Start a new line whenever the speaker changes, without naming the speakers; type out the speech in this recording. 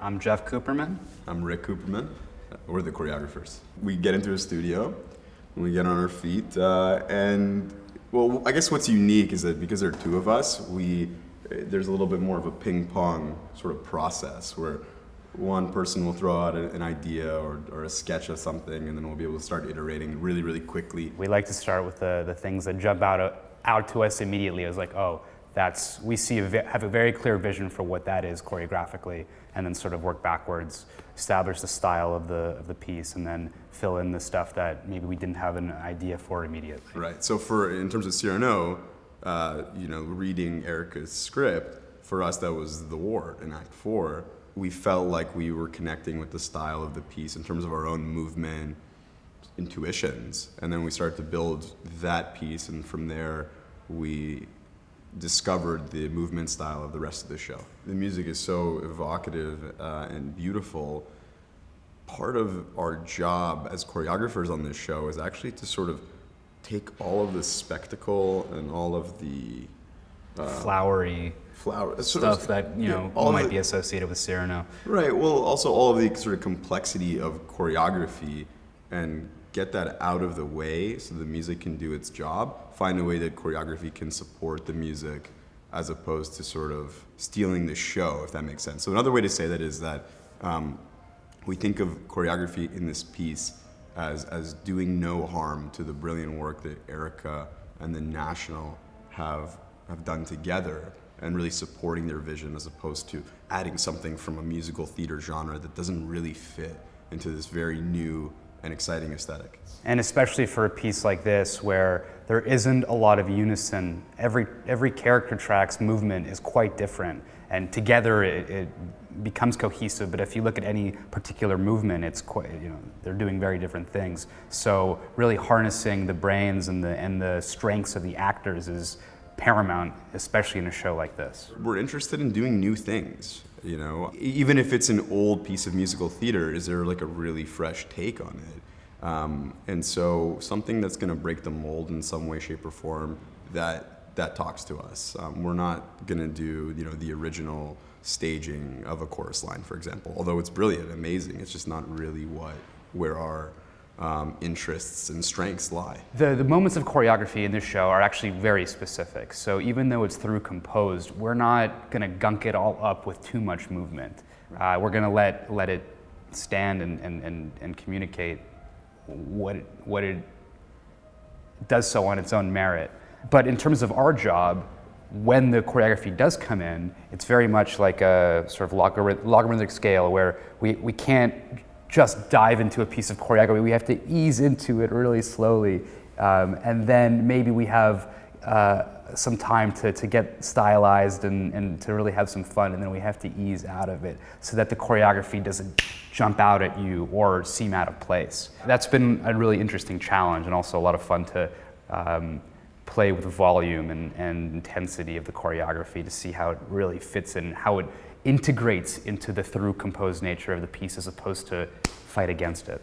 I'm Jeff Kuperman.
I'm Rick Kuperman. We're the choreographers. We get into a studio, we get on our feet, and well, I guess what's unique is that because there are two of us, there's a little bit more of a ping pong sort of process where one person will throw out an idea or a sketch of something, and then we'll be able to start iterating really, really quickly.
We like to start with the things that jump out to us immediately. It's like, oh, we have a very clear vision for what that is choreographically, and then sort of work backwards, establish the style of the piece, and then fill in the stuff that maybe we didn't have an idea for immediately.
Right. So in terms of Cyrano, reading Erika's script, for us that was the war in Act 4. We felt like we were connecting with the style of the piece in terms of our own movement, intuitions, and then we started to build that piece, and from there we discovered the movement style of the rest of the show. The music is so evocative and beautiful. Part of our job as choreographers on this show is actually to sort of take all of the spectacle and all of the
flowery stuff that might be associated with Cyrano.
Right. Well, also all of the sort of complexity of choreography, and get that out of the way so the music can do its job. Find a way that choreography can support the music as opposed to sort of stealing the show, if that makes sense. So another way to say that is that we think of choreography in this piece as doing no harm to the brilliant work that Erika and the National have done together, and really supporting their vision as opposed to adding something from a musical theater genre that doesn't really fit into this very new and exciting aesthetic.
And especially for a piece like this where there isn't a lot of unison, every character track's movement is quite different, and together it becomes cohesive. But if you look at any particular movement, it's quite, they're doing very different things. So really harnessing the brains and the strengths of the actors is paramount, especially in a show like this.
We're interested in doing new things. Even if it's an old piece of musical theater, is there like a really fresh take on it? And so something that's going to break the mold in some way, shape, or form that talks to us. We're not going to do the original staging of a chorus line, for example. Although it's brilliant, amazing, it's just not really where our interests and strengths lie.
The moments of choreography in this show are actually very specific. So even though it's through composed, we're not going to gunk it all up with too much movement. We're going to let it stand and communicate what it does so on its own merit. But in terms of our job, when the choreography does come in, it's very much like a sort of logarithmic scale where we can't just dive into a piece of choreography. We have to ease into it really slowly, and then maybe we have some time to get stylized and to really have some fun, and then we have to ease out of it so that the choreography doesn't jump out at you or seem out of place. That's been a really interesting challenge, and also a lot of fun to play with the volume and intensity of the choreography to see how it really fits in, how it integrates into the through composed nature of the piece as opposed to fight against it.